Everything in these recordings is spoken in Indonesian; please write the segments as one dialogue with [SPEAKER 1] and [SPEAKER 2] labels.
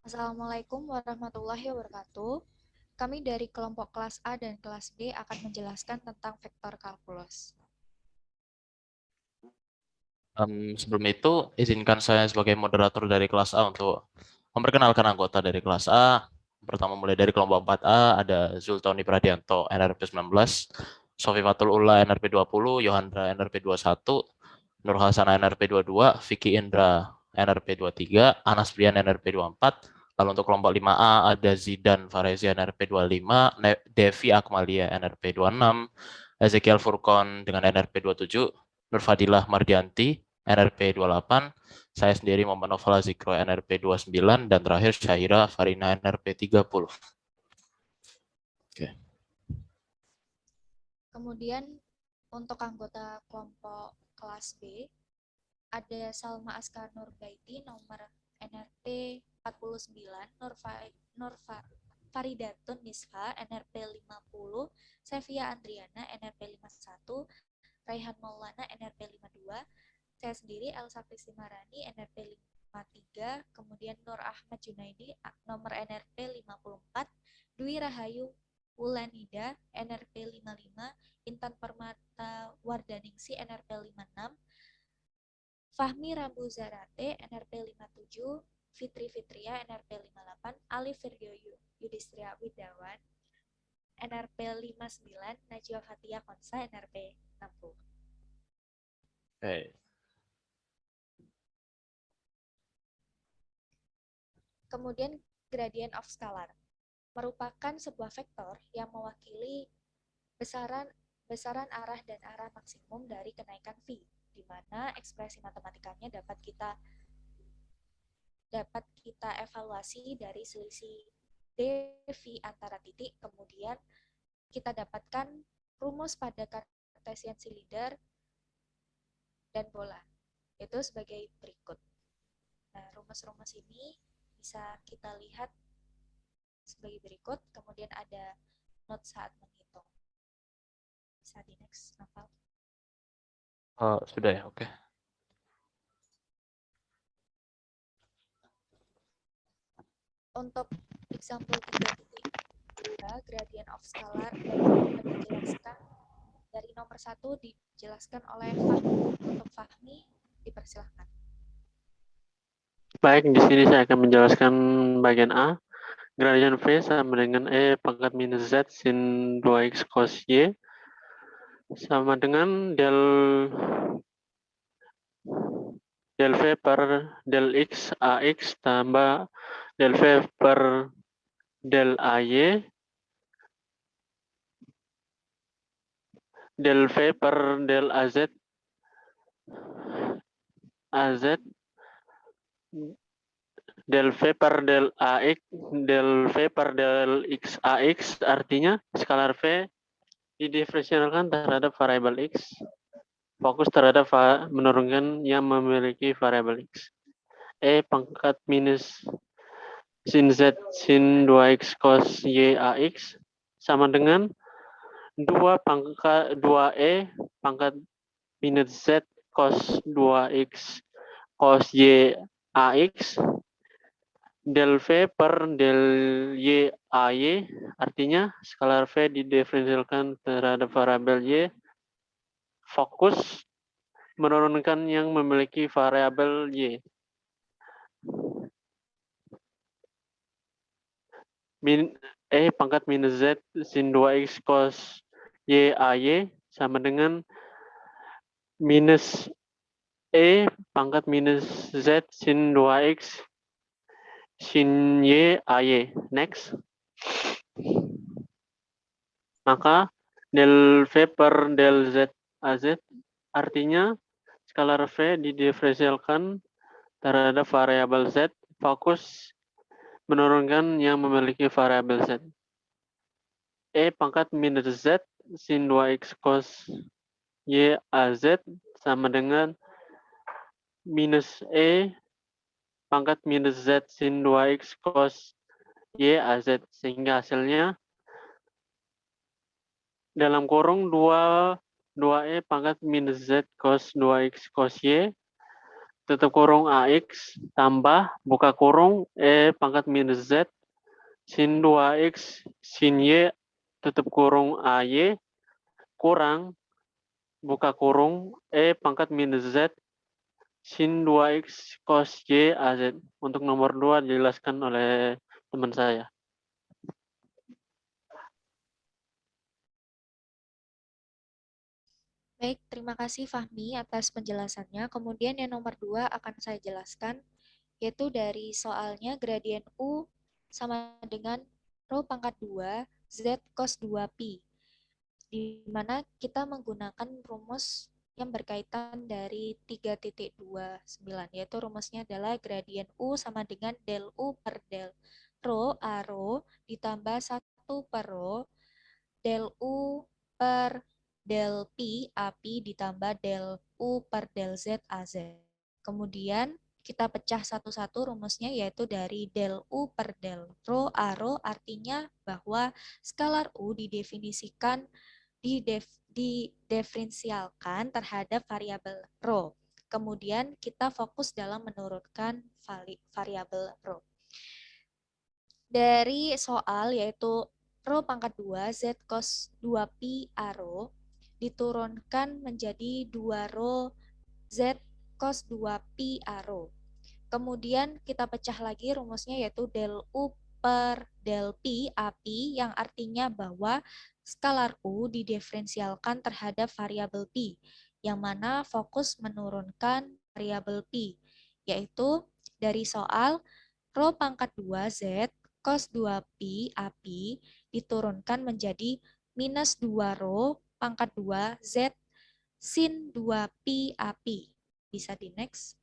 [SPEAKER 1] Assalamualaikum warahmatullahi wabarakatuh. Kami dari kelompok kelas A dan kelas B akan menjelaskan tentang vektor kalkulus.
[SPEAKER 2] Sebelum itu, izinkan saya sebagai moderator dari kelas A untuk memperkenalkan anggota dari kelas A. Pertama mulai dari kelompok 4A, ada Zultoni Pradianto, NRP 19, Sofi Fatul Ula, NRP 20, Yohandra, NRP 21, Nur Hasana, NRP 22, Vicky Indra, NRP 23, Anas Brian, NRP 24. Lalu untuk kelompok 5A, ada Zidan Farezi, NRP 25, Devi Akmalia, NRP 26, Ezekiel Furkon dengan NRP 27, Nur Fadilah Mardianti, NRP 28, saya sendiri Muhammad Novel Zikro NRP 29, dan terakhir Syahira Farina NRP 30. Oke.
[SPEAKER 1] Kemudian untuk anggota kelompok kelas B ada Salma Askar Nurbaiti nomor NRP 49, Faridatun Nisfa NRP 50, Sevia Andriana NRP 51, Raihan Maulana NRP 52, saya sendiri Elsa Prisimarani NRP 53, kemudian Nur Ahmad Junaidi nomor NRP 54, Dwi Rahayu Wulanida NRP 55, Intan Permata Wardaningsi NRP 56, Fahmi Rambu Zarate NRP 57, Fitri Fitria NRP 58, Ali Firyo Yudhistria Widawan NRP 59, Najwa Fatia Konsa NRP 60.
[SPEAKER 2] Oke.
[SPEAKER 1] Kemudian gradient of scalar merupakan sebuah vektor yang mewakili besaran besaran arah dan arah maksimum dari kenaikan V, di mana ekspresi matematikanya dapat kita evaluasi dari selisih dV antara titik, kemudian kita dapatkan rumus pada Cartesian silinder dan bola. Itu sebagai berikut. Nah, rumus-rumus ini bisa kita lihat sebagai berikut, kemudian ada note saat menghitung. Bisa di next, Novel.
[SPEAKER 2] Sudah ya, oke.
[SPEAKER 1] Untuk example 3.3, gradient of scalar dapat dijelaskan dari nomor 1 dijelaskan oleh Fahmi. Untuk Fahmi, dipersilahkan.
[SPEAKER 3] Baik, di sini saya akan menjelaskan bagian A. Gradient V sama dengan E pangkat minus Z sin 2X cos Y sama dengan del V per del X AX tambah del V per del AY del V per del AZ del V per del AX del V per del X AX, artinya skalar V didiferensialkan terhadap variabel X, fokus terhadap menurunkan yang memiliki variabel X. E pangkat minus sin Z sin 2X cos Y AX sama dengan 2E pangkat minus Z cos 2X cos Y AX del V per del Y AY, artinya skalar V didiferensialkan terhadap variabel Y, fokus menurunkan yang memiliki variabel Y. E pangkat minus Z sin 2X cos Y AY sama dengan minus E pangkat minus Z sin 2X sin Y AY. Next. Maka del V per del Z AZ, artinya skalar V didiferensialkan terhadap variabel Z, fokus menurunkan yang memiliki variabel Z. E pangkat minus Z sin 2X cos Y AZ sama dengan minus E pangkat minus Z sin 2X cos Y AZ, sehingga hasilnya dalam kurung 2E pangkat minus Z cos 2X cos Y tutup kurung AX tambah buka kurung E pangkat minus Z sin 2X sin Y tutup kurung AY kurang buka kurung E pangkat minus Z sin 2X cos Y AZ. Untuk nomor 2 dijelaskan oleh teman saya.
[SPEAKER 1] Baik, terima kasih Fahmi atas penjelasannya. Kemudian yang nomor 2 akan saya jelaskan, yaitu dari soalnya gradien U sama dengan rho pangkat 2 Z cos 2Pi, di mana kita menggunakan rumus yang berkaitan dari 3.29, yaitu rumusnya adalah gradien U sama dengan del U per del rho A rho ditambah 1 per rho del U per del Pi AP ditambah del U per del Z AZ. Kemudian kita pecah satu-satu rumusnya, yaitu dari del U per del rho A rho, artinya bahwa skalar U didiferensialkan terhadap variabel rho. Kemudian kita fokus dalam menurunkan variabel rho. Dari soal yaitu rho pangkat 2 Z cos 2Pi A rho diturunkan menjadi 2 rho Z cos 2Pi A rho. Kemudian kita pecah lagi rumusnya, yaitu del U per del Pi AP, yang artinya bahwa skalar U didiferensialkan terhadap variabel Pi, yang mana fokus menurunkan variabel Pi, yaitu dari soal rho pangkat 2 Z cos 2Pi AP diturunkan menjadi minus 2 rho pangkat 2 Z sin 2Pi AP. Bisa di next.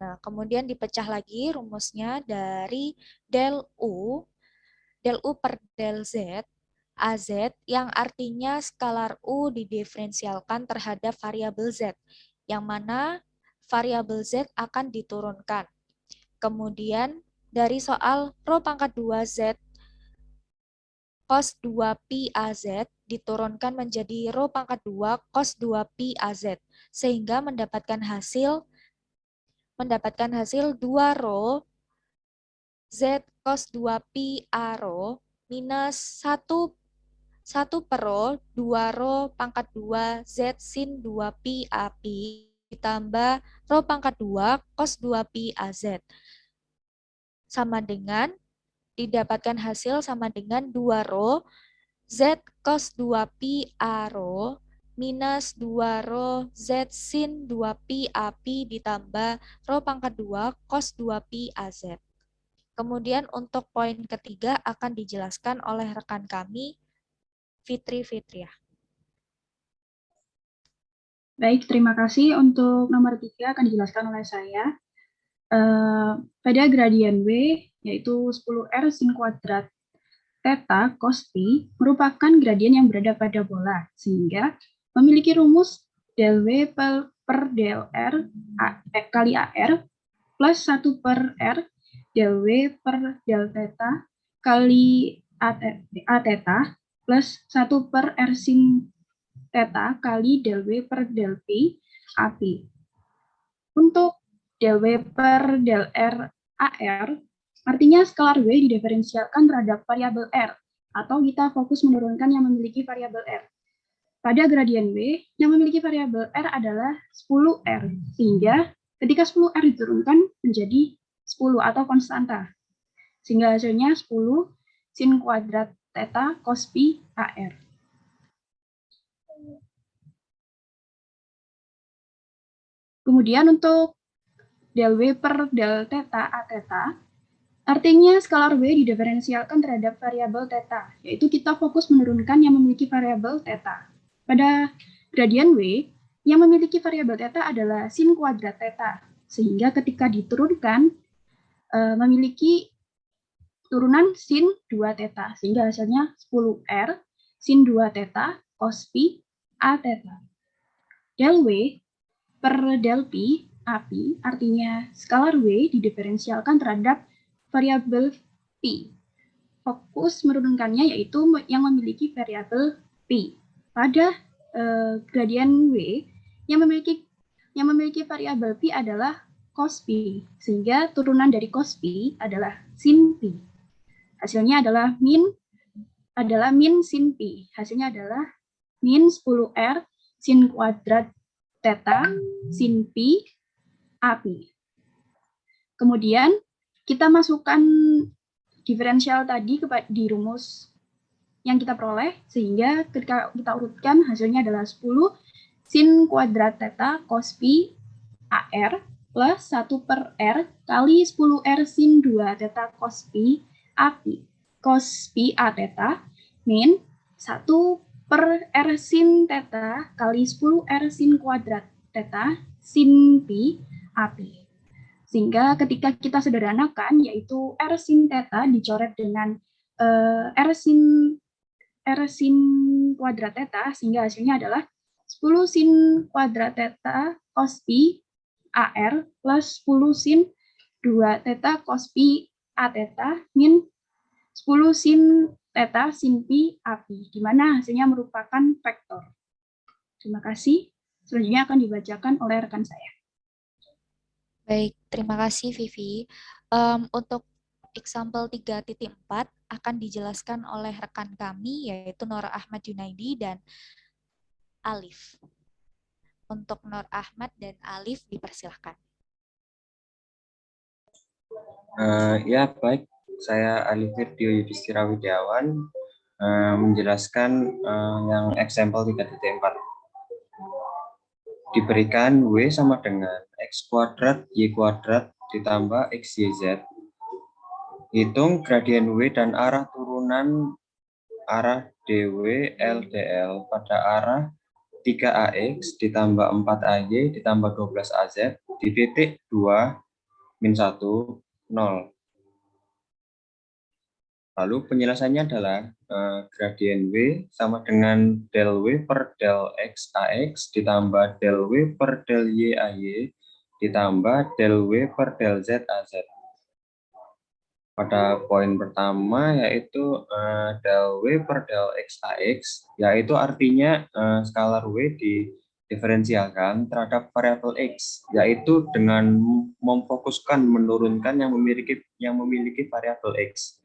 [SPEAKER 1] Nah, kemudian dipecah lagi rumusnya dari del U per del Z, AZ, yang artinya skalar U didiferensialkan terhadap variabel Z, yang mana variabel Z akan diturunkan. Kemudian dari soal rho pangkat 2 Z cos 2Pi AZ diturunkan menjadi rho pangkat 2 cos 2Pi AZ, sehingga mendapatkan hasil 2 rho Z cos 2Pi A rho minus 1 per rho 2 rho pangkat 2 Z sin 2Pi AP ditambah rho pangkat 2 cos 2Pi AZ. Sama dengan, didapatkan hasil sama dengan 2 rho Z cos 2Pi A rho minus 2 rho Z sin 2Pi AP ditambah rho pangkat 2 cos 2Pi AZ. Kemudian untuk poin ketiga akan dijelaskan oleh rekan kami, Fitri Fitriah.
[SPEAKER 4] Baik, terima kasih. Untuk nomor 3 akan dijelaskan oleh saya. Pada gradien W, yaitu 10R sin kuadrat theta cos pi, merupakan gradien yang berada pada bola, sehingga memiliki rumus del W per del R kali AR plus 1 per R del W per del theta kali A theta plus 1 per R sin theta kali del W per del Pi AP. Untuk del W per del R AR, artinya skalar W didiferensialkan terhadap variabel R, atau kita fokus menurunkan yang memiliki variabel R. Pada gradien W, yang memiliki variabel R adalah 10R, sehingga ketika 10R diturunkan menjadi 10 atau konstanta, sehingga hasilnya 10 sin kuadrat theta cos pi AR. Kemudian untuk del W per del theta A theta, artinya skalar W didiferensialkan terhadap variabel theta, yaitu kita fokus menurunkan yang memiliki variabel theta. Pada gradien W, yang memiliki variabel theta adalah sin kuadrat theta, sehingga ketika diturunkan memiliki turunan sin 2 theta, sehingga hasilnya 10R sin 2 theta cos pi A theta. Del W per del Pi AP, artinya skalar W didiferensialkan terhadap variabel Pi. Fokus menurunkannya yaitu yang memiliki variabel Pi. Pada gradien W, yang memiliki yang memiliki variabel P adalah cos P, sehingga turunan dari cos P adalah sin P. Hasilnya adalah min sin P. Hasilnya adalah min 10R sin kuadrat theta sin P AP. Kemudian kita masukkan diferensial tadi di rumus yang kita peroleh, sehingga ketika kita urutkan hasilnya adalah 10 sin kuadrat theta cos P AR plus 1 per R kali 10R sin 2 theta cos P AP cos P A theta min 1 per R sin theta kali 10R sin kuadrat theta sin P AP. Sehingga ketika kita sederhanakan, yaitu R sin theta dicoret dengan R sin kuadrat theta, sehingga hasilnya adalah 10 sin kuadrat theta cos P AR plus 10 sin 2 theta cos P A theta min 10 sin theta sin P AP, di mana hasilnya merupakan vektor. Terima kasih. Selanjutnya akan dibacakan oleh rekan saya.
[SPEAKER 1] Baik, terima kasih Vivi. Untuk example 3.4 akan dijelaskan oleh rekan kami, yaitu Nur Ahmad Junaidi dan Alif. Untuk Nur Ahmad dan Alif dipersilahkan.
[SPEAKER 5] Ya, baik. Saya Alif Firdio Yudhistira Widiawan menjelaskan yang example 3.4. Diberikan W sama dengan X kuadrat Y kuadrat ditambah XYZ. Hitung gradien W dan arah turunan arah DW LDL pada arah 3AX ditambah 4AY ditambah 12AZ di titik 2, min 1, 0. Lalu penjelasannya adalah gradien W sama dengan del W per del X AX ditambah del W per del Y AY ditambah del W per del Z AZ. Pada poin pertama yaitu del W per del X AX, yaitu artinya skalar W diferensialkan terhadap variabel X, yaitu dengan memfokuskan menurunkan yang memiliki variabel X.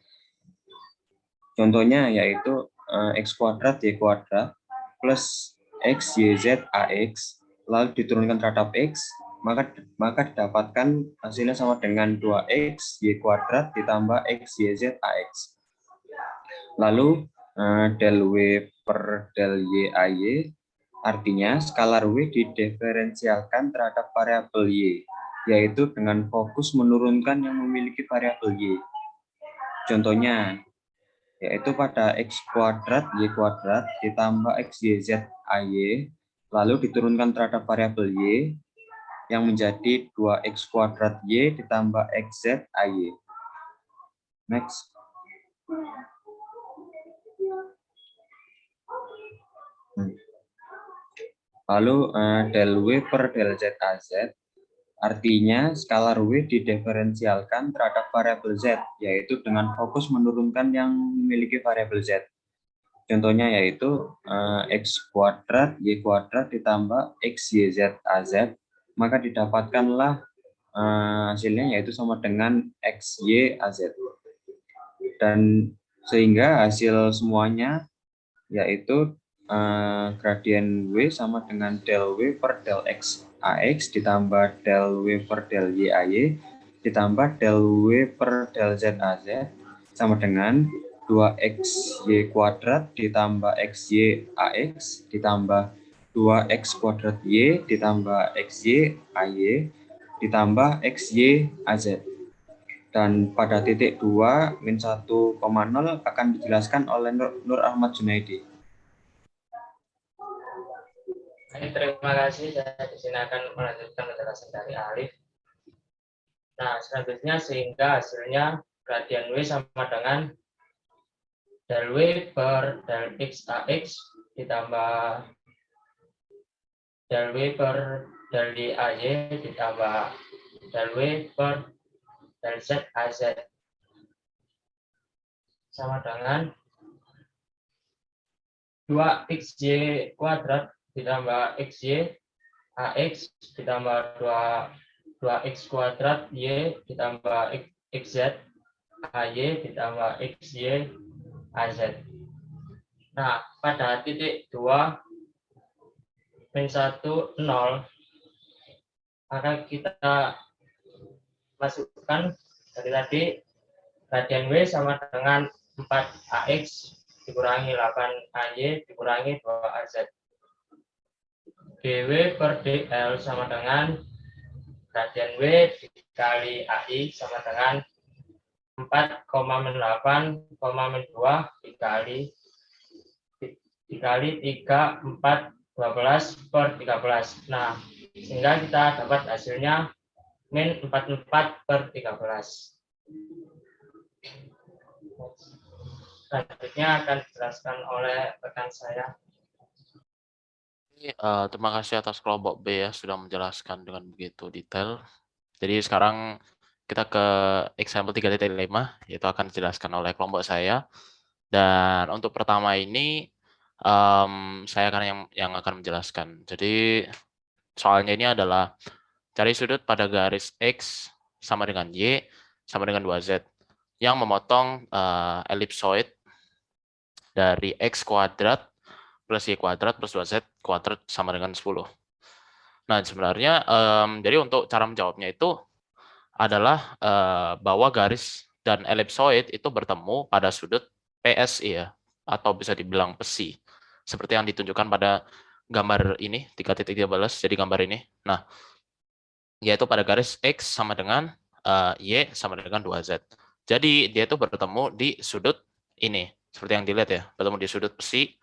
[SPEAKER 5] Contohnya yaitu X kuadrat Y kuadrat plus X YZ AX lalu diturunkan terhadap X, maka didapatkan hasilnya sama dengan 2X Y kuadrat ditambah X YZ AX. Lalu del W per del Y AY artinya skalar W didiferensialkan terhadap variabel Y, yaitu dengan fokus menurunkan yang memiliki variabel Y. Contohnya yaitu pada X kuadrat Y kuadrat ditambah X YZ AY lalu diturunkan terhadap variabel Y yang menjadi 2X kuadrat Y ditambah XZ AY. Next. Lalu del W per del Z AZ artinya skalar W didiferensialkan terhadap variabel Z, yaitu dengan fokus menurunkan yang memiliki variabel Z. Contohnya yaitu X kuadrat Y kuadrat ditambah X YZ AZ, maka didapatkanlah hasilnya yaitu sama dengan XY AZ. Dan sehingga hasil semuanya yaitu gradien W sama dengan del W per del X AX ditambah del W per del Y AY ditambah del W per del Z AZ sama dengan 2XY kuadrat ditambah XY AX ditambah 2X kuadrat Y ditambah XY AY ditambah XY AZ. Dan pada titik 2, min 1,0 akan dijelaskan oleh Nur Ahmad Junaidi.
[SPEAKER 6] Terima kasih. Saya di sini akan melanjutkan penjelasan dari Alif. Nah, selanjutnya sehingga hasilnya gradien W sama dengan del W per del X AX ditambah del W per del Y AY ditambah del W per del Z AZ sama dengan 2XY kuadrat ditambah XY AX ditambah 2X kuadrat Y ditambah XZ AY ditambah XY AZ. Nah, pada titik 2 min 1 0 maka kita masukkan dari tadi gradian W sama dengan 4AX dikurangi 8AY dikurangi 2AZ. dW per dL sama dengan gradian W dikali AI sama dengan 4,8,2 dikali 3, 4, 12 per 13. Nah, sehingga kita dapat hasilnya min 44 per 13. Selanjutnya akan dijelaskan oleh rekan saya.
[SPEAKER 2] Terima kasih atas kelompok B ya sudah menjelaskan dengan begitu detail. Jadi sekarang kita ke example 3.5 yaitu akan dijelaskan oleh kelompok saya. Dan untuk pertama ini saya akan yang akan menjelaskan. Jadi soalnya ini adalah cari sudut pada garis X sama dengan Y sama dengan 2Z yang memotong elipsoid dari X kuadrat plus Y kuadrat plus 2Z kuadrat sama dengan 10. Nah, sebenarnya jadi untuk cara menjawabnya itu adalah bahwa garis dan elipsoid itu bertemu pada sudut PSI ya, atau bisa dibilang pesi. Seperti yang ditunjukkan pada gambar ini, 3.13, jadi gambar ini. Nah, yaitu pada garis X sama dengan Y sama dengan 2Z. Jadi, dia itu bertemu di sudut ini, seperti yang dilihat ya, bertemu di sudut pesi,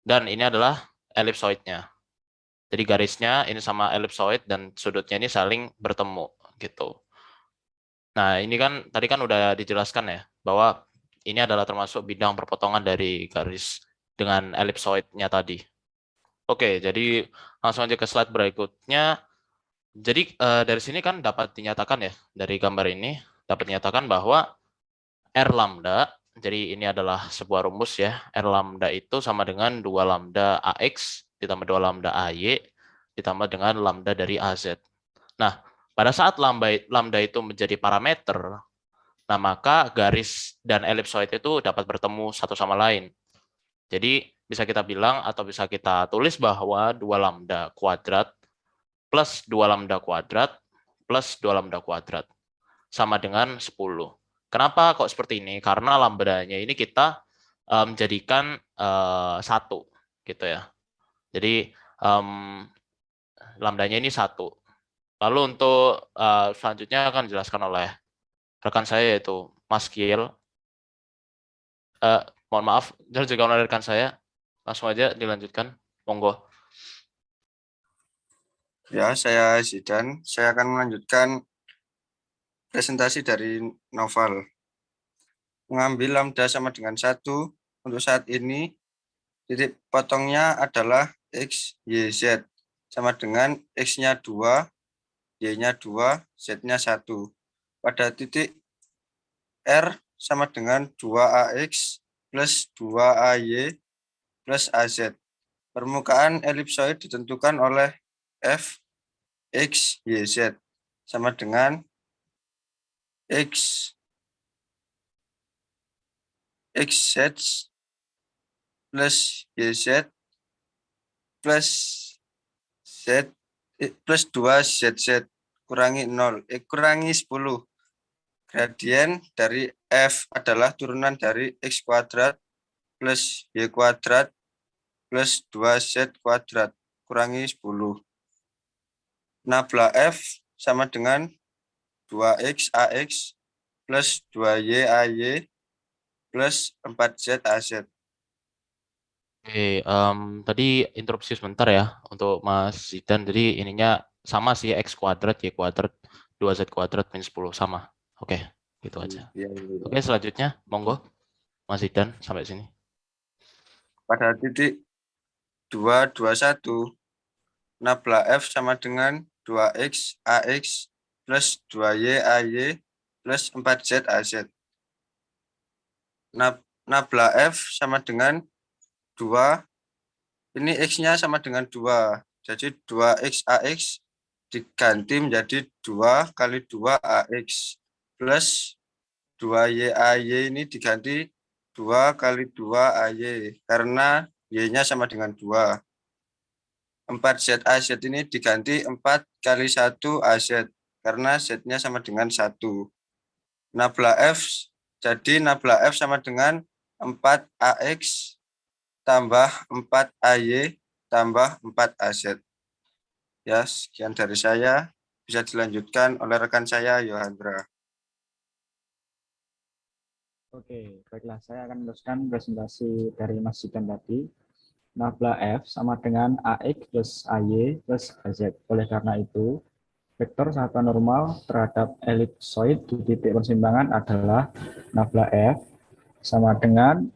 [SPEAKER 2] dan ini adalah elipsoidnya. Jadi garisnya ini sama elipsoid dan sudutnya ini saling bertemu gitu. Nah, ini kan tadi kan udah dijelaskan ya bahwa ini adalah termasuk bidang perpotongan dari garis dengan elipsoidnya tadi. Oke, jadi langsung aja ke slide berikutnya. Jadi dari sini kan dapat dinyatakan ya, dari gambar ini dapat dinyatakan bahwa R lambda, jadi ini adalah sebuah rumus ya, R lambda itu sama dengan 2 lambda AX ditambah 2 lambda AY ditambah dengan lambda dari AZ. Nah, pada saat lambda itu menjadi parameter, nah maka garis dan elipsoid itu dapat bertemu satu sama lain. Jadi bisa kita bilang atau bisa kita tulis bahwa 2 lambda kuadrat plus 2 lambda kuadrat plus 2 lambda kuadrat sama dengan 10. Kenapa kok seperti ini? Karena lambdanya ini kita menjadikan 1 gitu ya. Jadi lambdanya ini 1. Lalu untuk selanjutnya akan dijelaskan oleh rekan saya yaitu Mas Kiel. Mohon maaf, juga oleh rekan saya. Langsung aja dilanjutkan. Monggo.
[SPEAKER 7] Ya, saya Zidan. Saya akan melanjutkan presentasi dari Noval. Mengambil lambda sama dengan 1. Untuk saat ini, titik potongnya adalah X, Y, Z. Sama dengan X-nya 2, Y-nya 2, Z-nya 1. Pada titik R sama dengan 2AX plus 2AY plus AZ. Permukaan elipsoid ditentukan oleh F, X, Y, Z. Sama dengan X, XZ plus YZ plus Z plus 2ZZ kurangi 0, kurangi 10. Gradien dari F adalah turunan dari X kuadrat plus Y kuadrat plus 2Z kuadrat kurangi 10. Nabla F sama dengan 2X AX plus 2Y AY plus 4Z AZ.
[SPEAKER 2] Oke, tadi interupsi sebentar ya untuk Mas Zidan. Jadi ininya sama sih X kuadrat, Y kuadrat, 2Z kuadrat min 10 sama. Oke, gitu aja. Oke, selanjutnya monggo Mas Zidan sampai sini.
[SPEAKER 7] Pada titik 221, nabla F sama dengan 2X AX plus 2Y AY plus 4Z AZ. Nabla F sama dengan 2, ini X-nya sama dengan 2, Jadi 2x AX diganti menjadi 2 kali 2 AX plus 2Y AY ini diganti 2 kali 2 AY karena Y-nya sama dengan 2. 4Z AZ ini diganti 4 kali 1 AZ karena Z-nya sama dengan 1. Nabla F, jadi nabla F sama dengan 4 AX tambah 4 AY tambah 4 AZ. Ya, sekian dari saya. Bisa dilanjutkan oleh rekan saya, Yohandra.
[SPEAKER 8] Oke, baiklah. Saya akan meneruskan presentasi dari Mas Jidan tadi. Nabla F sama dengan AX plus AY plus AZ. Oleh karena itu, vektor satuan normal terhadap elipsoid di titik persimpangan adalah nabla F sama dengan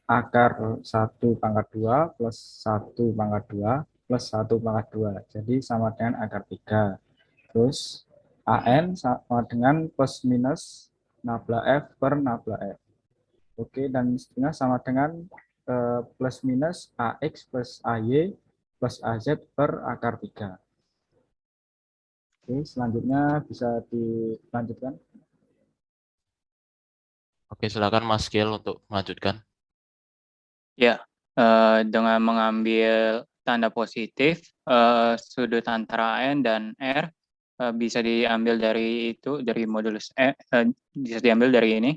[SPEAKER 8] akar 1 pangkat 2 plus 1 pangkat 2 plus 1 pangkat 2. Jadi sama dengan akar 3. Terus AN sama dengan plus minus nabla F per nabla F. Oke, dan setengah sama dengan plus minus AX plus AY plus AZ per akar 3. Oke, selanjutnya bisa dilanjutkan.
[SPEAKER 2] Oke, silakan Mas Gil untuk melanjutkan.
[SPEAKER 9] Ya, dengan mengambil tanda positif, sudut antara N dan R bisa diambil dari dari modulus E, bisa diambil dari ini.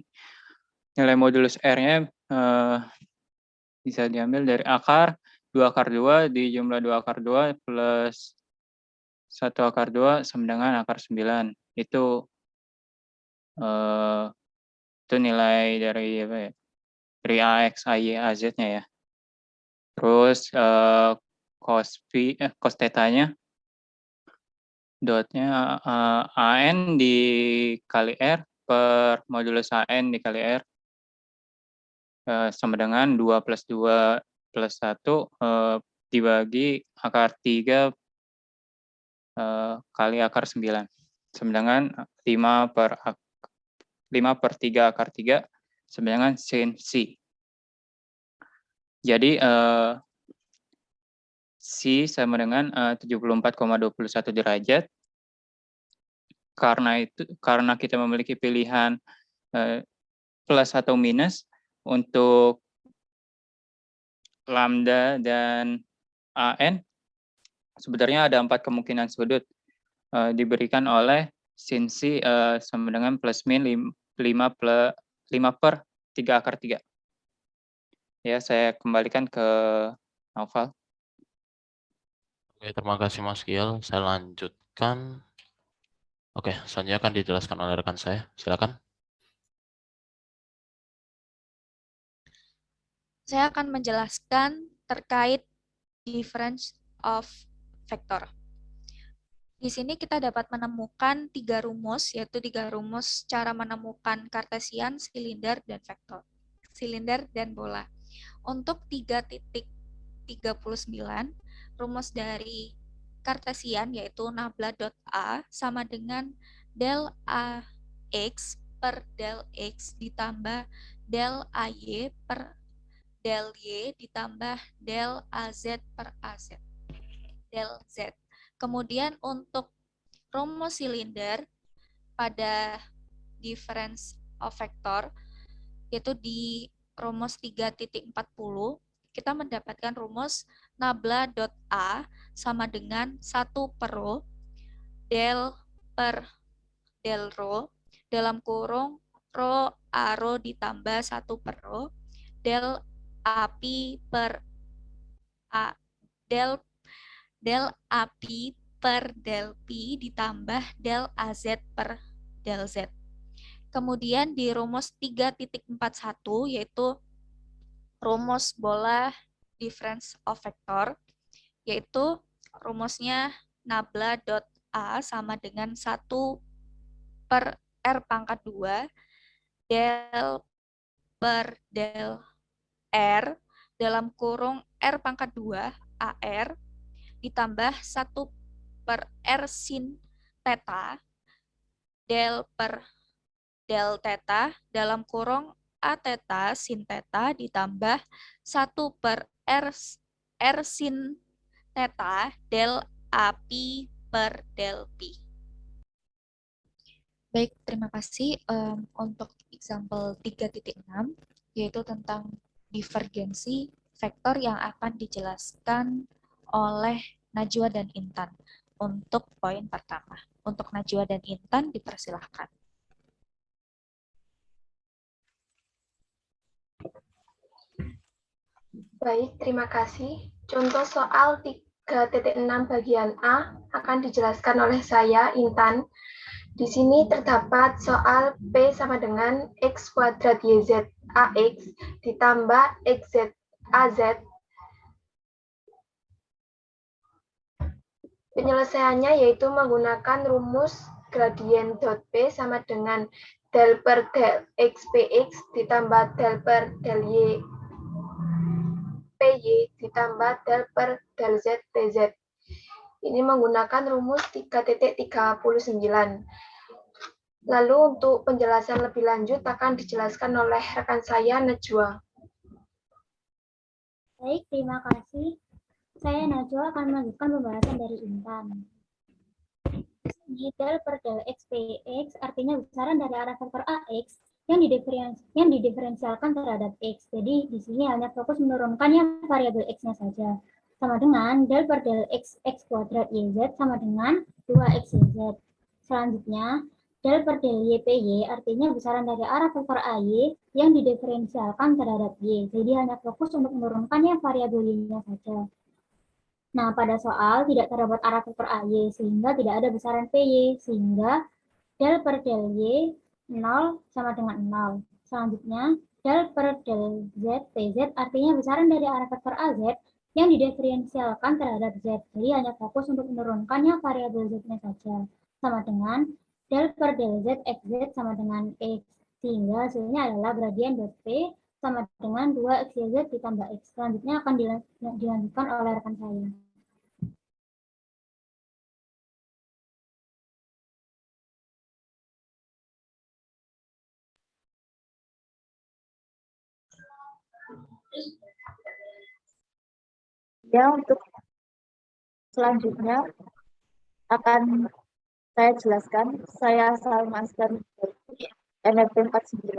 [SPEAKER 9] Nilai modulus R-nya bisa diambil dari akar 2 akar 2 dijumlah 2 akar 2 plus 1 akar 2 sama dengan akar 9. Itu nilai dari apa ya? Dari AX, AY, AZ-nya ya. Terus cos theta-nya dotnya AN dikali R per modulus AN dikali R sama dengan 2 plus 2 plus 1 dibagi akar 3 kali akar 9 sama dengan 5 per 3 akar 3 sama dengan sin C. Jadi C sama dengan 74,21 derajat. Karena kita memiliki pilihan plus atau minus untuk lambda dan AN, sebenarnya ada 4 kemungkinan sudut diberikan oleh sin C sama dengan plus min 5 per 3 akar 3. Ya, saya kembalikan ke Naufal.
[SPEAKER 2] Oke, terima kasih Mas Gil. Saya lanjutkan. Oke, selanjutnya akan dijelaskan oleh rekan saya. Silakan.
[SPEAKER 1] Saya akan menjelaskan terkait difference of vector. Di sini kita dapat menemukan 3 rumus, yaitu 3 rumus cara menemukan Cartesian, silinder, dan vektor. Silinder dan bola. Untuk 3.39, rumus dari Cartesian yaitu nabla dot A sama dengan del AX per del X ditambah del AY per del Y ditambah del AZ per AZ. Del Z. Kemudian untuk rumus silinder pada difference of vector yaitu di rumus 3.40 kita mendapatkan rumus nabla dot A sama dengan 1 per rho del per del rho dalam kurung rho A rho ditambah 1 per rho del API per A del API per del P ditambah del AZ per del Z. Kemudian di rumus 3.41 yaitu rumus bola difference of vector, yaitu rumusnya nabla dot A sama dengan 1 per R pangkat 2 del per del R dalam kurung R pangkat 2 AR ditambah 1 per R sin theta del per del theta dalam kurung A theta sin theta ditambah 1 per R sin theta del AP per del P. Baik, terima kasih. Untuk example 3.6, yaitu tentang divergensi vektor yang akan dijelaskan oleh Najwa dan Intan. Untuk poin pertama. Untuk Najwa dan Intan, dipersilahkan.
[SPEAKER 10] Baik, terima kasih. Contoh soal 3.6 bagian A akan dijelaskan oleh saya, Intan. Di sini terdapat soal P sama dengan X kuadrat YZ AX ditambah XZ AZ. Penyelesaiannya yaitu menggunakan rumus gradien dot P sama dengan del per del X PX ditambah del per del Y PY ditambah del per del Z PZ. Ini menggunakan rumus 3.39. Lalu untuk penjelasan lebih lanjut akan dijelaskan oleh rekan saya, Najwa.
[SPEAKER 11] Baik, terima kasih. Saya Najwa akan melanjutkan pembahasan dari Intan. Del per del X PX artinya besaran dari arah vektor AX yang didiferensialkan terhadap X. Jadi di sini hanya fokus menurunkannya variabel X-nya saja. Sama dengan del per del X kuadrat YZ sama dengan 2XYZ. Selanjutnya, del per del YPY artinya besaran dari arah vektor AY yang didiferensialkan terhadap Y. Jadi hanya fokus untuk menurunkannya variabel Y-nya saja. Nah, pada soal tidak terdapat arah vektor AY sehingga tidak ada besaran PY, sehingga del per del Y 0 sama dengan 0. Selanjutnya, del per del Z PZ artinya besaran dari arah vektor AZ yang didiferensialkan terhadap Z. Jadi hanya fokus untuk menurunkannya variabel Z-nya saja. Sama dengan del per del Z XZ sama dengan X. Sehingga hasilnya adalah gradien dot P sama dengan 2XYZ ditambah X. Selanjutnya akan dilanjutkan oleh rekan saya.
[SPEAKER 12] Ya, untuk selanjutnya akan saya jelaskan. Saya Salma Askar dari NRP 49.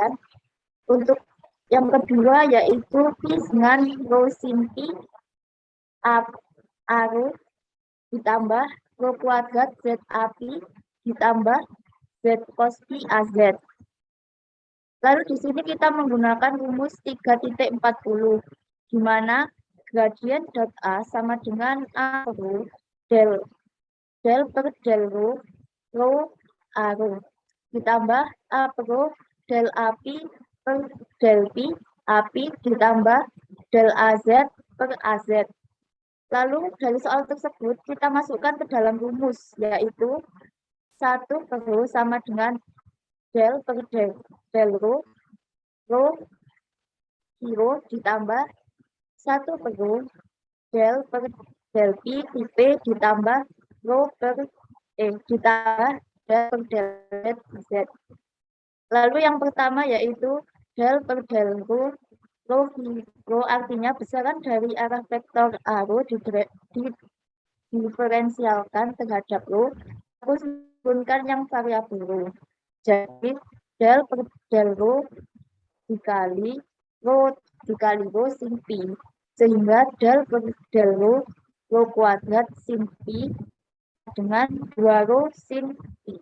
[SPEAKER 12] Untuk yang kedua yaitu P dengan rho sin P ARO ditambah rho kuadrat ZAP ditambah Z cos P AZ. Lalu di sini kita menggunakan rumus 3.40, di mana gradien dot A sama dengan A rho del per del rho A rho ditambah A rho del AP per del P AP ditambah del AZ per AZ. Lalu dari soal tersebut kita masukkan ke dalam rumus, yaitu 1 per rho sama dengan del per del rho ditambah 1 per rho del per del P ditambah rho per ditambah del per del Z. Lalu yang pertama yaitu del per del rho artinya besaran dari arah vektor A rho diferensialkan terhadap rho, terus turunkan yang variabel rho. Jadi del per del rho dikali rho sin P, sehingga del per del rho kuadrat sin P dengan 2 rho sin P.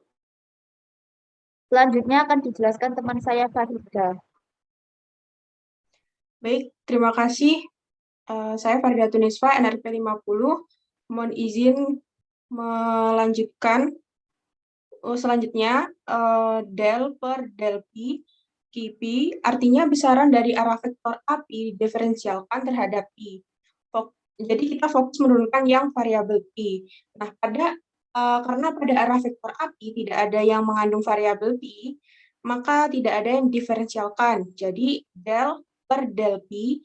[SPEAKER 12] Selanjutnya akan dijelaskan teman saya Farida.
[SPEAKER 13] Baik, terima kasih. Saya Farida Tunisfa, NRP 50. Mohon izin melanjutkan. Selanjutnya, del per del P, QP, artinya besaran dari arah vektor AP diferensialkan terhadap I. Jadi kita fokus menurunkan yang variabel P. Nah, karena pada arah vektor API tidak ada yang mengandung variabel P, maka tidak ada yang diferensialkan. Jadi del per del P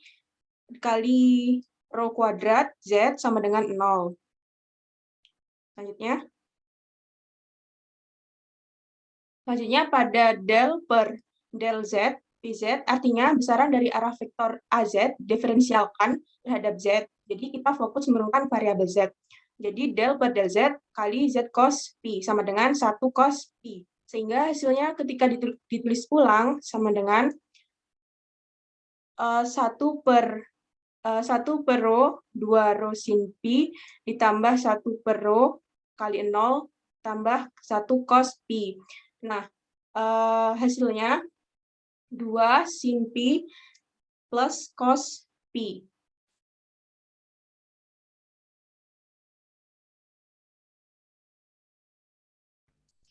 [SPEAKER 13] kali rho kuadrat Z sama dengan 0. Selanjutnya pada del per del Z PZ artinya besaran dari arah vektor AZ diferensialkan terhadap Z. Jadi kita fokus menurunkan variabel Z. Jadi del per del Z kali Z cos Pi sama dengan 1 cos Pi. Sehingga hasilnya ketika ditulis ulang sama dengan 1 per rho 2 rho sin Pi ditambah 1 per rho kali 0 tambah 1 cos Pi. Nah, hasilnya 2 sin Pi plus cos Pi.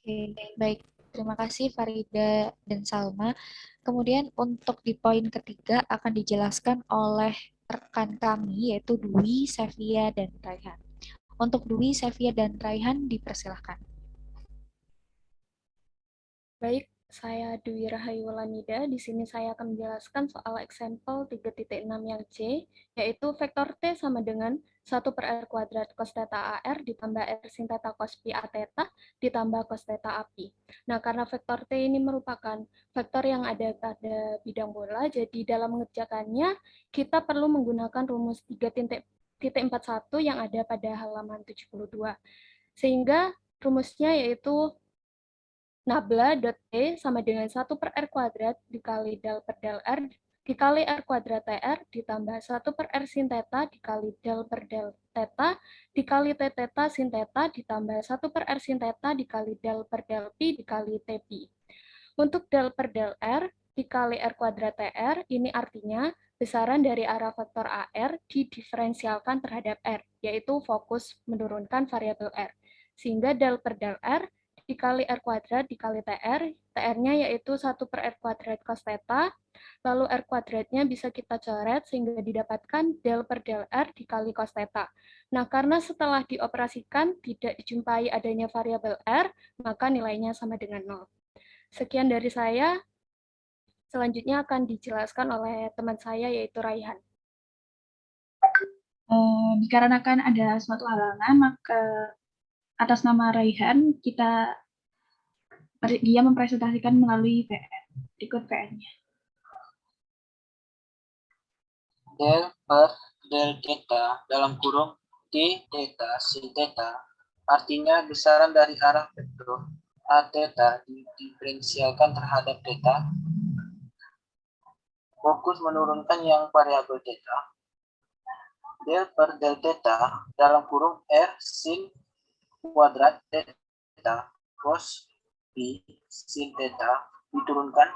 [SPEAKER 1] Oke, baik. Terima kasih Farida dan Salma. Kemudian untuk di poin ketiga akan dijelaskan oleh rekan kami yaitu Dwi, Sevia, dan Raihan. Untuk Dwi, Sevia, dan Raihan dipersilahkan.
[SPEAKER 14] Baik, saya Dwi Rahayulanida. Di sini saya akan menjelaskan soal example 3.6 yang C, yaitu vektor T sama dengan 1 per R kuadrat cos theta AR ditambah R sin theta cos pi A theta ditambah cos theta API. Nah, karena vektor T ini merupakan vektor yang ada pada bidang bola, jadi dalam mengerjakannya kita perlu menggunakan rumus 3.41 yang ada pada halaman 72. Sehingga rumusnya yaitu nabla dot T sama dengan 1 per R kuadrat dikali del per del R dikali R kuadrat TR ditambah 1 per R sin theta dikali del per del theta dikali T theta sin theta ditambah 1 per R sin theta dikali del per del Pi dikali T Pi. Untuk del per del R dikali R kuadrat TR, ini artinya besaran dari arah vektor AR didiferensialkan terhadap R, yaitu fokus menurunkan variabel R. Sehingga del per del R dikali R kuadrat dikali TR, TR-nya yaitu 1 per R kuadrat cos theta, lalu R kuadratnya bisa kita coret sehingga didapatkan del per del R dikali cos theta. Nah, karena setelah dioperasikan tidak dijumpai adanya variabel R, maka nilainya sama dengan 0. Sekian dari saya, selanjutnya akan dijelaskan oleh teman saya yaitu Raihan.
[SPEAKER 4] Dikarenakan ada suatu halangan, maka atas nama Raihan, dia mempresentasikan melalui VN. Berikut VN-nya.
[SPEAKER 15] Del per del theta dalam kurung T theta sin theta artinya besaran dari arah vektor A theta didiferensialkan terhadap theta. Fokus menurunkan yang variabel theta. Del per del theta dalam kurung R sin kuadrat theta cos Pi sin theta diturunkan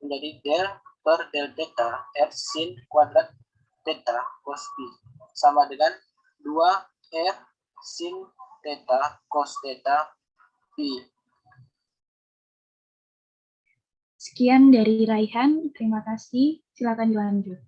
[SPEAKER 15] menjadi del per del theta R sin kuadrat theta cos Pi sama dengan 2 R sin theta cos theta Pi.
[SPEAKER 4] Sekian dari Raihan, terima kasih. Silakan dilanjut.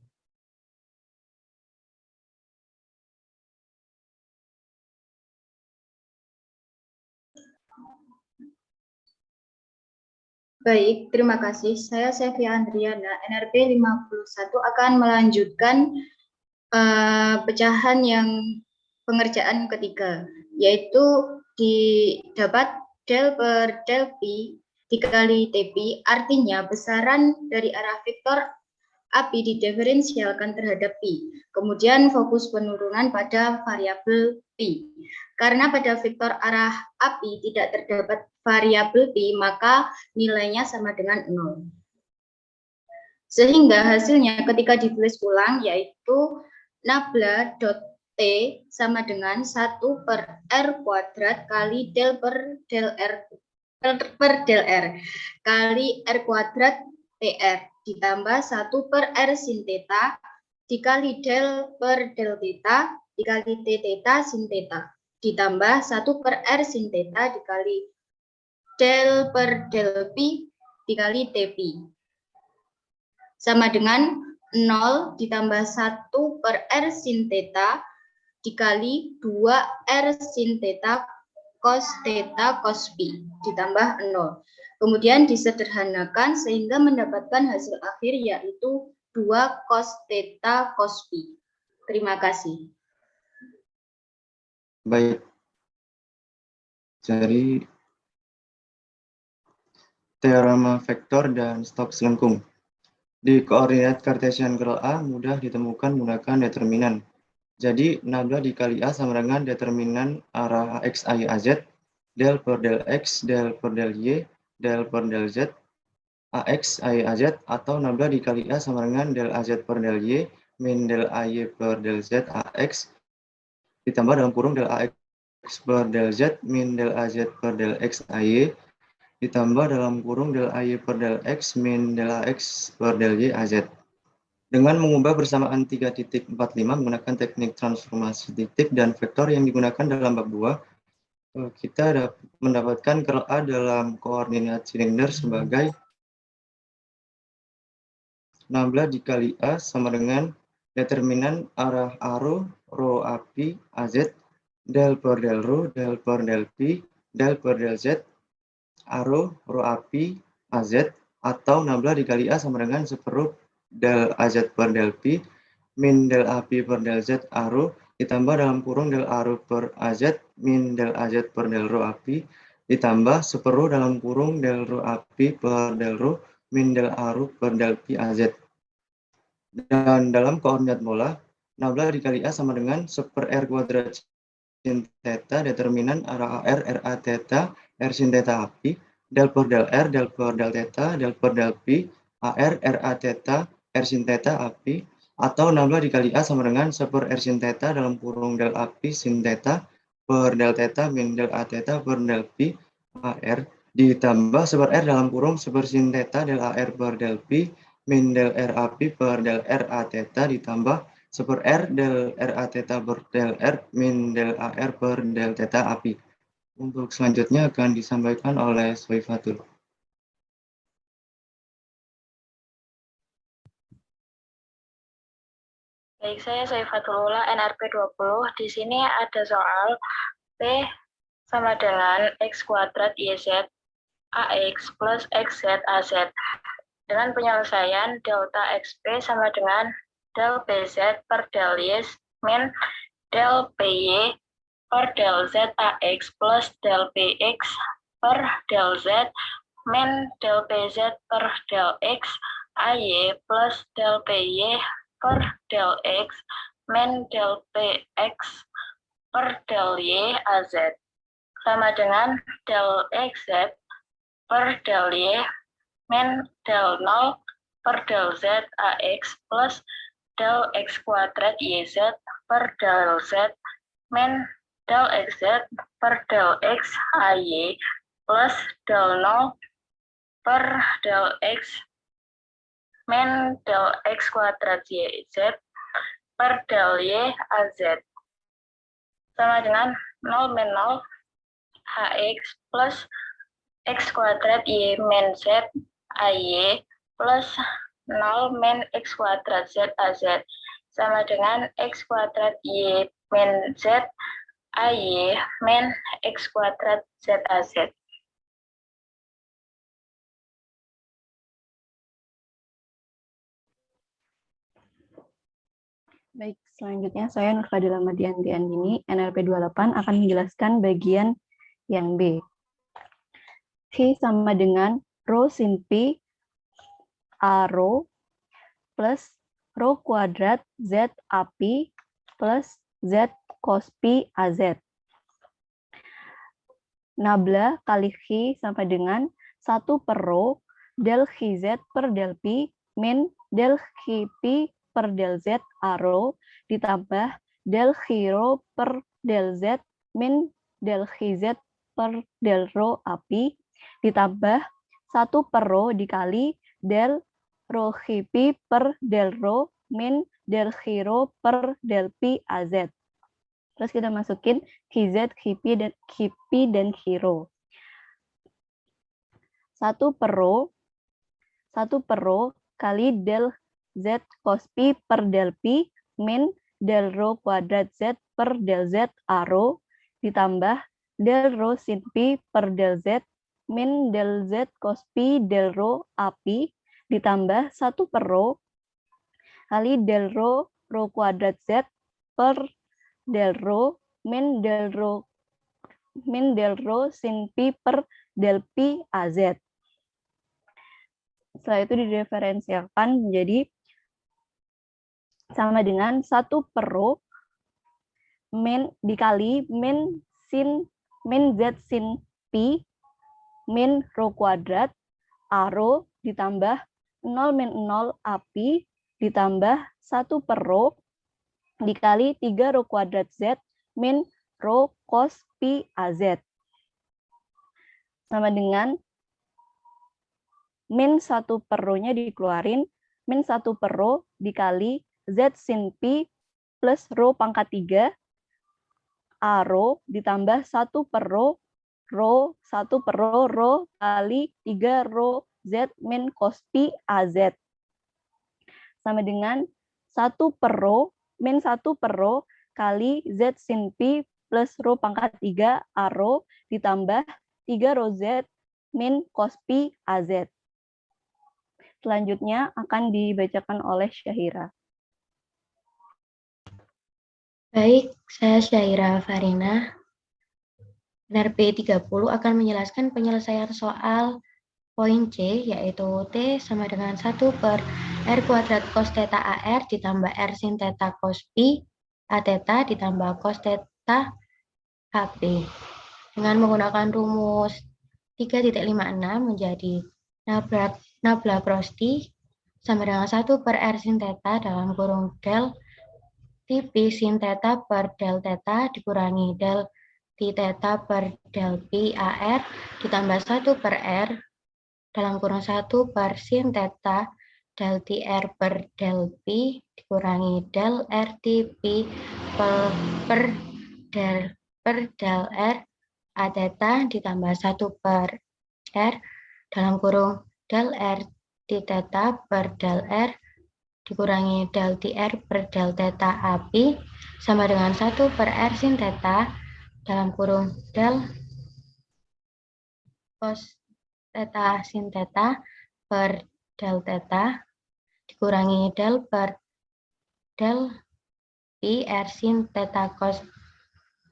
[SPEAKER 12] Baik, terima kasih. Saya Sevia Andriana, NRP 51 akan melanjutkan pecahan yang pengerjaan ketiga, yaitu didapat del per del pi dikali TP, artinya besaran dari arah vektor API didiferensialkan terhadap Pi. Kemudian fokus penurunan pada variabel Pi. Karena pada vektor arah API tidak terdapat variabel Pi, maka nilainya sama dengan 0. Sehingga hasilnya ketika ditulis ulang yaitu nabla dot T sama dengan 1 per R kuadrat kali del per del R kali R kuadrat TR ditambah 1 per R sin theta dikali del per del theta dikali T theta sin theta ditambah 1 per R sin theta dikali del per del pi dikali T pi sama dengan 0 ditambah 1 per R sin theta dikali 2 R sin theta cos pi ditambah 0. Kemudian disederhanakan sehingga mendapatkan hasil akhir yaitu 2 cos theta cos pi. Terima kasih.
[SPEAKER 5] Baik. Dari teorema vektor dan Stokes lengkung. Di koordinat Kartesian curl A mudah ditemukan menggunakan determinan. Jadi, nabla dikali A sama dengan determinan arah AX, AY, AZ, del per del X, del per del Y, del per del Z, AX, AY, AZ, atau nabla dikali A sama dengan del AZ per del Y, min del AY per del Z, AX, ditambah dalam kurung del AX per del Z, min del AZ per del X, AY, ditambah dalam kurung del AY per del X, min del AX per del Y, AZ. Dengan mengubah bersamaan 3.45 menggunakan teknik transformasi titik dan vektor yang digunakan dalam bab 2, kita mendapatkan curl A dalam koordinat silinder sebagai nabla dikali A sama dengan determinan arah arrow rho AP AZ del per del rho del per del P del per del Z arrow rho AP AZ, atau nabla dikali A sama dengan seperut del AZ per del P min del AP per del Z arrow ditambah dalam kurung del arrow per AZ min del AZ per del rho AP ditambah seperut dalam kurung del rho AP per del rho min del arrow per del P AZ. Dan dalam koordinat bola, nabla dikali A sama dengan 1 per R kuadrat sin theta determinan arah AR RA theta R sin theta AP del per del R del per del theta del per del P AR RA theta R sin theta AP, atau nabla dikali A sama dengan 1 per R sin theta dalam kurung del AP sin theta per del theta min del A theta per del P AR ditambah 1 per R dalam kurung 1 per sin theta del AR per del P min del RAP per del RA theta ditambah 1 per R del RA theta per del R min del AR per del theta AP. Untuk selanjutnya akan disampaikan oleh Soifatul.
[SPEAKER 16] Baik, saya Saifatullah, NRP 20. Di sini ada soal P sama dengan X kuadrat YZ AX plus XZ AZ. Dengan penyelesaian delta XP sama dengan del PZ per del Y min del PY per del Z AX plus del PX per del Z min del PZ per del X AY plus del PY per del X min del PX per del Y AZ sama dengan del XZ per del Y min del 0 per del Z AX plus del X kuadrat YZ per del Z min del XZ per del X AY plus del 0 per del X min del X kuadrat YZ per del Y AZ sama dengan 0 min 0 HX plus X kuadrat Y min Z AY plus 0 min X kuadrat Z AZ sama dengan X kuadrat Y min Z AY min X kuadrat Z AZ.
[SPEAKER 17] Baik, selanjutnya saya Nur Fadila Mardianti Andini, NRP 28 akan menjelaskan bagian yang B. P sama dengan rho sin P A rho plus rho kuadrat Z AP plus Z cos P AZ. Nabla kali X sama dengan 1 per rho del XZ per del P min del XP per del Z A rho ditambah del X rho per del Z min del XZ per del rho AP ditambah 1 per rho dikali del rho XP per del rho min del X rho per del P AZ. Terus kita masukin XZ, XP, dan X rho. 1 per rho kali del Z cos P per del P min del rho kuadrat Z per del Z A rho ditambah del rho sin P per del Z min del Z cos P del rho AP ditambah 1 per rho kali del rho kuadrat Z per del rho min del rho sin P per del P AZ. Setelah itu didiferensialkan menjadi sama dengan 1 per rho min dikali min z sin pi min rho kuadrat a rho ditambah 0 min 0 a pi ditambah 1 per rho dikali 3 rho kuadrat z min rho cos pi az. Sama dengan min 1 per rho-nya dikeluarin, min 1 per rho dikali z sin pi plus rho pangkat 3 a rho ditambah 1 per rho 1 per rho kali 3 rho z min cos pi az. Sama dengan 1 per rho min 1 per rho kali z sin pi plus rho pangkat 3 a rho ditambah 3 rho z min cos pi az. Selanjutnya akan dibacakan oleh Syahira.
[SPEAKER 18] Baik, saya Syahira Farina. NRP 30 akan menjelaskan penyelesaian soal poin C, yaitu T sama dengan 1 per R kuadrat cos theta AR ditambah R sin theta cos pi A theta ditambah cos theta AP. Dengan menggunakan rumus 3.56 menjadi Nablus-Prosti sama dengan 1 per R sin theta dalam kurung del T pi sin theta per del theta dikurangi del T theta per del pi AR ditambah 1 per R dalam kurung 1 per sin theta del T R per del pi dikurangi del R T pi per del R A theta ditambah 1 per R dalam kurung del R T theta per del R dikurangi del TR per del theta AP sama dengan 1 per R sin theta dalam kurung del cos theta sin theta per del theta dikurangi del per del pi R sin theta cos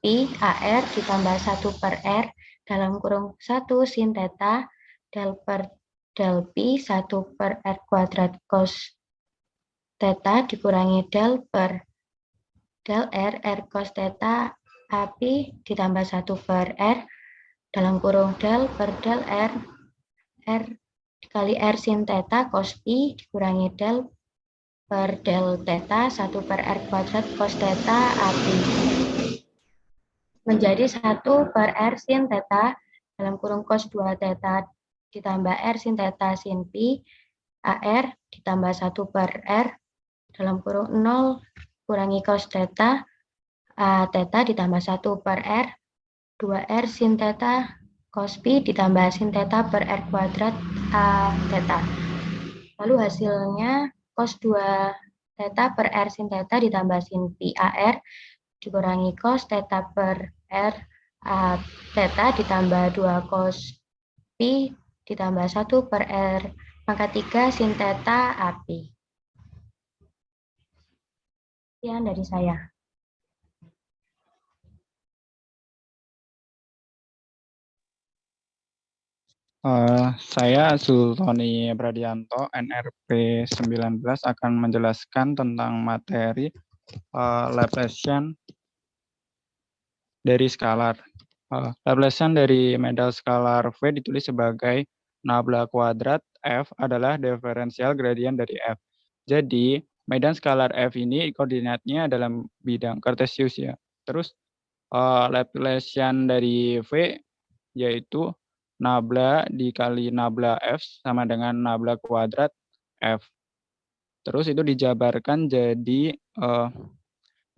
[SPEAKER 18] pi AR ditambah 1 per R dalam kurung 1 sin theta del per del pi 1 per R kuadrat cos theta dikurangi del per del R cos theta AP ditambah 1 per R dalam kurung del per del R dikali R sin theta cos pi dikurangi del per del theta 1 per R kuadrat cos theta AP menjadi 1 per R sin theta dalam kurung cos 2 theta ditambah R sin theta sin pi AR ditambah 1 per R dalam kurung 0 kurangi cos theta A theta ditambah 1 per R 2R sin theta cos pi ditambah sin theta per R kuadrat A theta. Lalu hasilnya cos 2 theta per R sin theta ditambah sin pi AR dikurangi cos theta per R A theta ditambah 2 cos pi ditambah 1 per R pangkat 3 sin theta AP. Sekian dari saya.
[SPEAKER 8] Saya Sultoni Bradianto, NRP 19 akan menjelaskan tentang materi Laplacian dari skalar. Laplacian dari medan skalar V ditulis sebagai nabla kuadrat F adalah diferensial gradien dari F. Jadi, medan skalar F ini koordinatnya dalam bidang kartesius ya. Terus Laplacian dari V yaitu nabla dikali nabla F sama dengan nabla kuadrat F. Terus itu dijabarkan jadi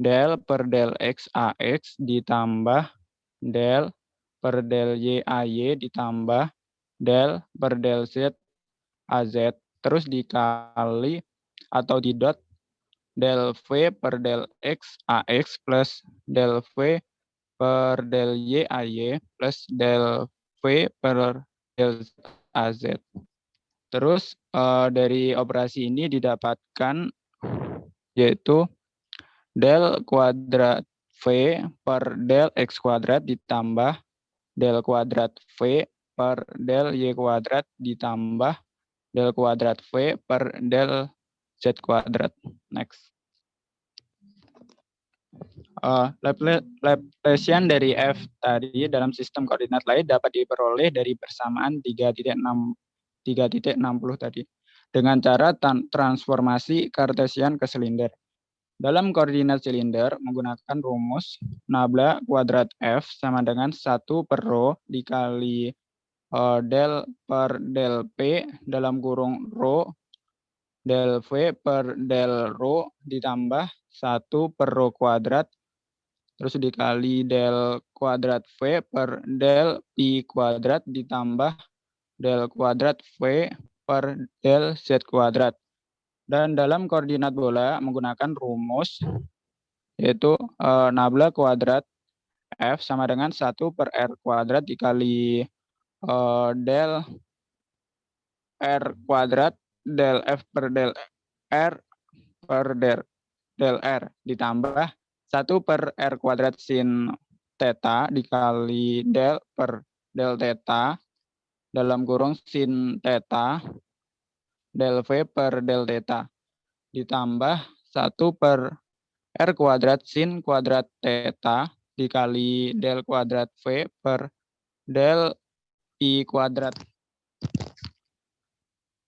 [SPEAKER 8] del per del X AX ditambah del per del Y AY ditambah del per del Z AZ. Terus dikali atau didot del V per del X AX plus del V per del Y AY plus del V per del Z AZ. Terus dari operasi ini didapatkan yaitu del kuadrat V per del X kuadrat ditambah del kuadrat V per del Y kuadrat ditambah del kuadrat V per del Z kuadrat. Next. Laplacian dari F tadi dalam sistem koordinat lain dapat diperoleh dari persamaan 3.60 tadi dengan cara transformasi Cartesian ke silinder. Dalam koordinat silinder menggunakan rumus nabla kuadrat F sama dengan 1 per rho dikali del per del P dalam kurung rho del V per del rho ditambah 1 per rho kuadrat terus dikali del kuadrat V per del Pi kuadrat ditambah del kuadrat V per del Z kuadrat. Dan dalam koordinat bola menggunakan rumus yaitu nabla kuadrat F sama dengan 1 per R kuadrat dikali del R kuadrat del F per del R per del R ditambah 1 per R kuadrat sin theta dikali del per del theta dalam kurung sin theta del V per del theta ditambah 1 per R kuadrat sin kuadrat theta dikali del kuadrat V per del Pi kuadrat.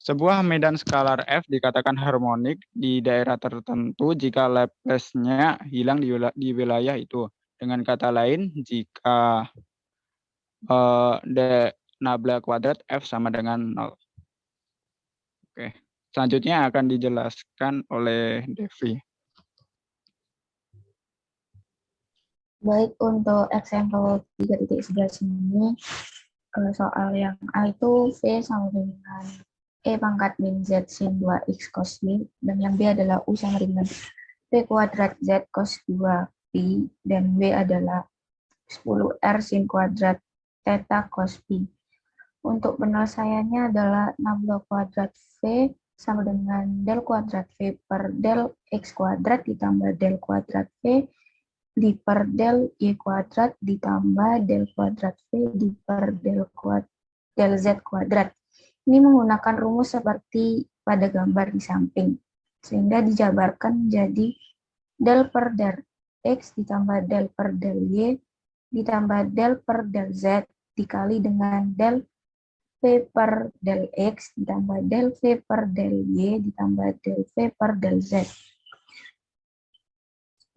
[SPEAKER 8] Sebuah medan skalar F dikatakan harmonik di daerah tertentu jika Laplace-nya hilang di wilayah itu. Dengan kata lain, jika nabla kuadrat F sama dengan 0. Oke. Selanjutnya akan dijelaskan oleh Devi.
[SPEAKER 19] Baik, untuk example 3.11 ini, soal yang A itu V sama dengan E pangkat min Z sin 2X cos Y, dan yang B adalah U sama dengan P kuadrat Z cos 2Pi, dan W adalah 10R sin kuadrat theta cos Pi. Untuk penyelesaiannya adalah nabla kuadrat V sama dengan del kuadrat V per del X kuadrat ditambah del kuadrat V di per del Y kuadrat ditambah del kuadrat V di per del Z kuadrat. Ini menggunakan rumus seperti pada gambar di samping, sehingga dijabarkan menjadi del per del X ditambah del per del Y ditambah del per del Z dikali dengan del V per del X ditambah del V per del Y ditambah del V per del Z.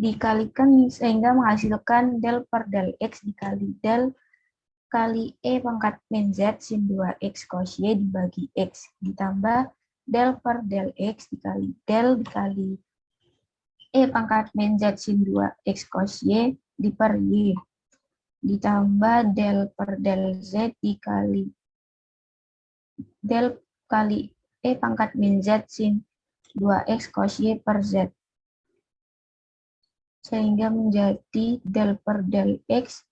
[SPEAKER 19] Dikalikan sehingga menghasilkan del per del X dikali del kali E pangkat min Z sin 2X cos Y dibagi X ditambah del per del X dikali del dikali E pangkat min Z sin 2X cos Y di per Y ditambah del per del Z dikali del kali E pangkat min Z sin 2X cos Y per Z. Sehingga menjadi del per del X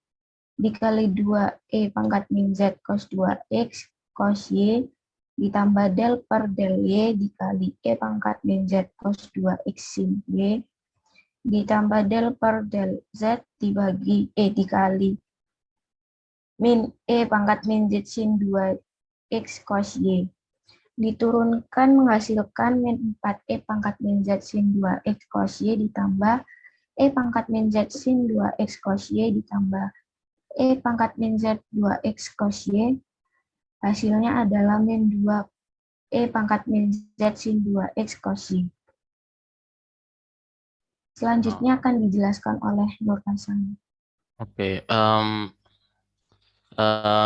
[SPEAKER 19] dikali 2E pangkat min Z cos 2X cos Y ditambah del per del Y dikali E pangkat min Z cos 2X sin Y ditambah del per del Z dibagi E dikali min E pangkat min Z sin 2X cos Y. Diturunkan menghasilkan min 4E pangkat min Z sin 2X cos Y ditambah E pangkat min Z sin 2X cos Y ditambah E pangkat min Z 2X cos Y, hasilnya adalah min 2E pangkat min Z sin 2X cos Y. Selanjutnya akan dijelaskan oleh Nur Hasan.
[SPEAKER 2] Oke,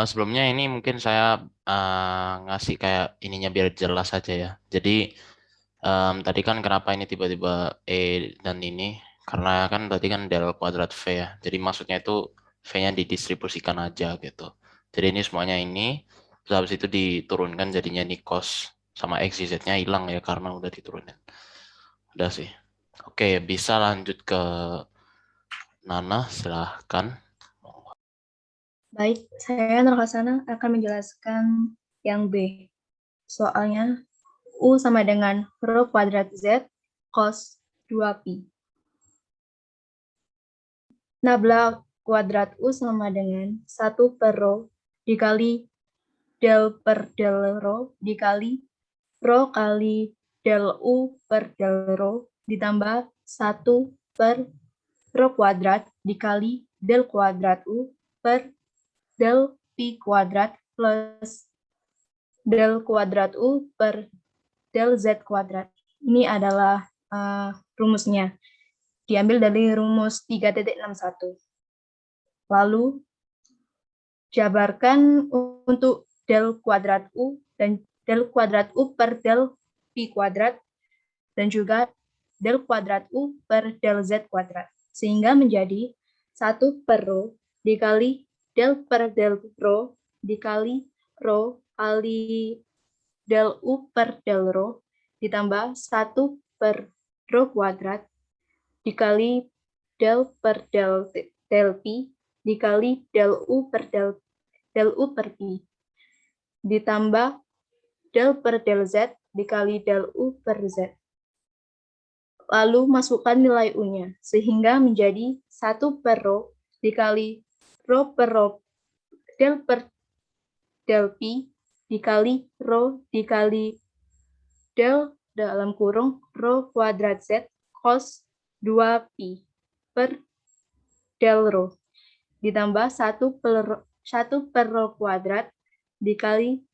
[SPEAKER 2] sebelumnya ini mungkin saya ngasih kayak ininya biar jelas aja ya. Jadi tadi kan kenapa ini tiba-tiba E dan ini, karena kan tadi kan del kuadrat V ya. Jadi maksudnya itu V-nya didistribusikan aja gitu. Jadi ini semuanya ini, terus habis itu diturunkan jadinya ini cos sama X, Z-nya hilang ya karena udah diturunin. Udah sih. Oke, bisa lanjut ke Nana, silahkan.
[SPEAKER 20] Baik, saya Nur Hasana akan menjelaskan yang B. Soalnya U sama dengan rho kuadrat Z cos 2Pi. Nabla kuadrat U sama dengan 1 per rho dikali del per del rho dikali rho kali del U per del rho ditambah 1 per rho kuadrat dikali del kuadrat U per del Pi kuadrat plus del kuadrat U per del Z kuadrat. Ini adalah rumusnya. Diambil dari rumus 3.61. Lalu, jabarkan untuk del kuadrat U dan del kuadrat U per del Pi kuadrat dan juga del kuadrat U per del Z kuadrat. Sehingga menjadi 1 per rho dikali del per del rho dikali rho kali del U per del rho ditambah 1 per rho kuadrat dikali del per del Pi dikali del U per Pi ditambah del per del Z dikali del U per Z. Lalu masukkan nilai U-nya sehingga menjadi 1 per rho dikali rho per rho del per del Pi dikali rho dikali del dalam kurung rho kuadrat Z cos 2Pi per del rho ditambah 1 per rho kuadrat dikali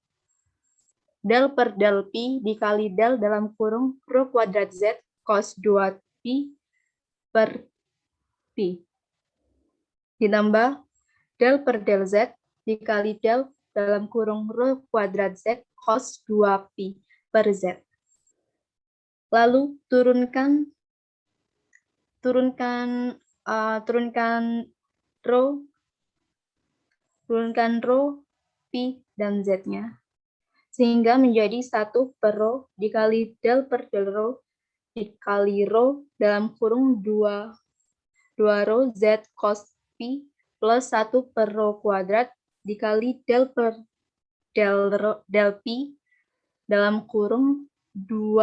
[SPEAKER 20] del per del Pi dikali del dalam kurung rho kuadrat Z cos 2Pi per Pi ditambah del per del Z dikali del dalam kurung rho kuadrat Z cos 2Pi per Z. Lalu turunkan rho, Pi, dan Z-nya. Sehingga menjadi 1 per rho dikali del per del rho dikali rho dalam kurung 2 rho Z cos Pi plus 1 per rho kuadrat dikali del per del Pi dalam kurung 2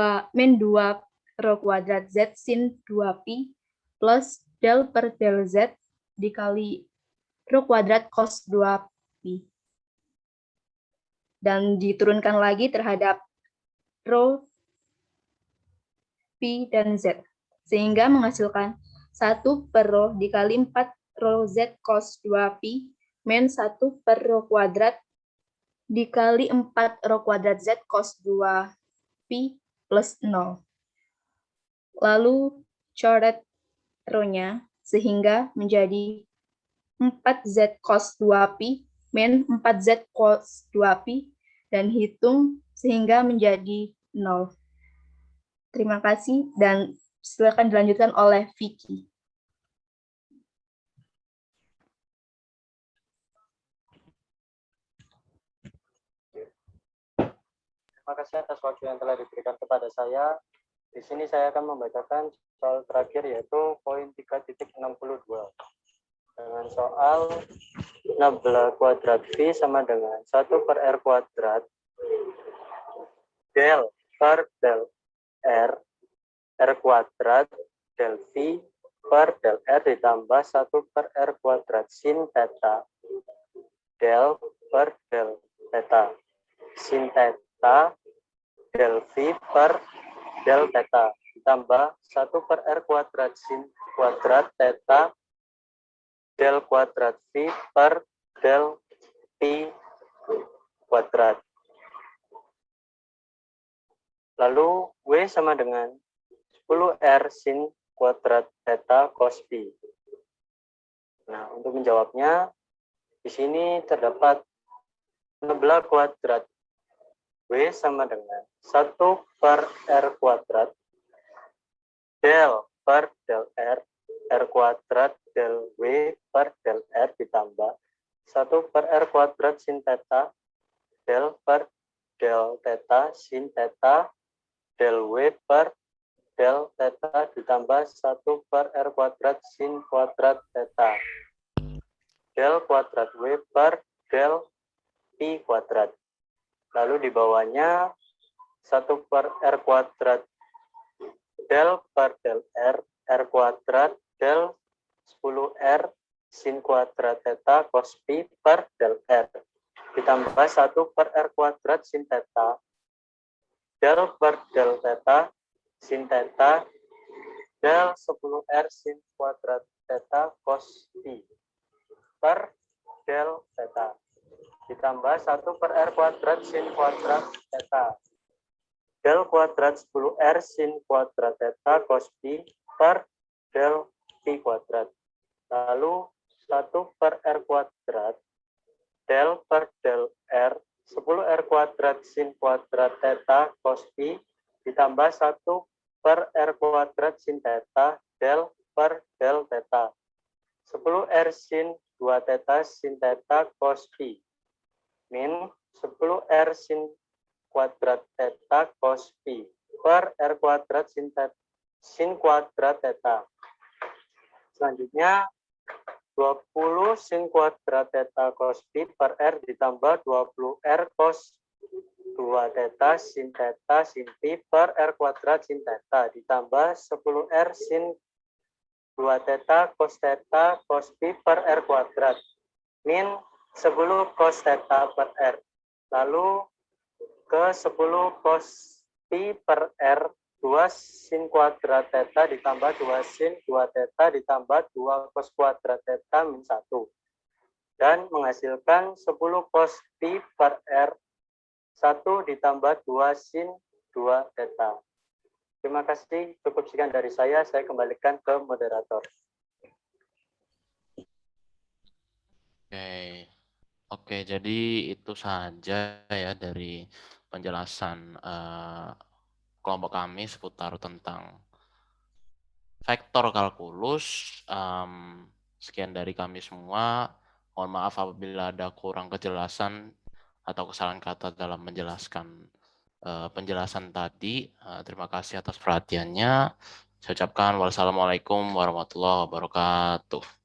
[SPEAKER 20] rho kuadrat Z sin 2Pi plus del per del Z dikali rho kuadrat cos 2Pi. Dan diturunkan lagi terhadap rho, Pi, dan Z. Sehingga menghasilkan 1 per rho dikali 4 rho Z cos 2Pi min 1 per rho kuadrat dikali 4 rho kuadrat Z cos 2Pi plus 0. Lalu coret rho-nya sehingga menjadi 4Z cos 2Pi min 4Z cos 2Pi dan hitung sehingga menjadi 0. Terima kasih dan silakan dilanjutkan oleh Vicky.
[SPEAKER 21] Terima kasih atas waktu yang telah diberikan kepada saya. Di sini saya akan membacakan soal terakhir yaitu poin 3.62. Dengan soal nabla kuadrat V sama dengan 1 per R kuadrat del per del R kuadrat del V per del R ditambah 1 per R kuadrat sin theta del per del theta sin theta del V per del theta ditambah 1 per R kuadrat sin kuadrat theta del kuadrat V per del Pi kuadrat. Lalu W sama dengan 10R sin kuadrat theta cos Pi. Nah, untuk menjawabnya, di sini terdapat 16 kuadrat W sama dengan 1 per R kuadrat del per del R kuadrat del W per del R ditambah 1 per R kuadrat sin theta del per del theta sin theta del W per del theta ditambah 1 per R kuadrat sin kuadrat theta del kuadrat W per del Pi kuadrat. Lalu di bawahnya 1 per R kuadrat del per del R kuadrat del 10R sin kuadrat theta cos Pi per del R ditambah 1 per R kuadrat sin theta del per del theta sin theta del 10R sin kuadrat theta cos pi per del theta ditambah 1 per R kuadrat sin kuadrat theta del kuadrat 10R sin kuadrat theta cos pi per del pi kuadrat. Lalu 1 per R kuadrat del per del R 10R kuadrat sin kuadrat theta cos pi ditambah 1 per R kuadrat sin theta del per del theta 10R sin 2 theta sin theta cos pi min 10R sin kuadrat theta cos pi per R kuadrat sin kuadrat theta. Selanjutnya 20 sin kuadrat theta cos pi per R ditambah 20R cos 2 theta sin pi per R kuadrat sin theta ditambah 10R sin 2 theta cos pi per R kuadrat min 10 cos theta per R. Lalu ke 10 cos pi per R 2 sin kuadrat theta ditambah 2 sin 2 theta ditambah 2 cos kuadrat theta min 1 dan menghasilkan 10 cos pi per R 1 ditambah 2 sin 2 theta. Terima kasih, cukup sekian dari saya kembalikan ke moderator.
[SPEAKER 2] Oke, jadi itu saja ya dari penjelasan kelompok kami seputar tentang vektor kalkulus. Sekian dari kami semua. Mohon maaf apabila ada kurang kejelasan atau kesalahan kata dalam menjelaskan penjelasan tadi. Terima kasih atas perhatiannya. Saya ucapkan wassalamualaikum warahmatullahi wabarakatuh.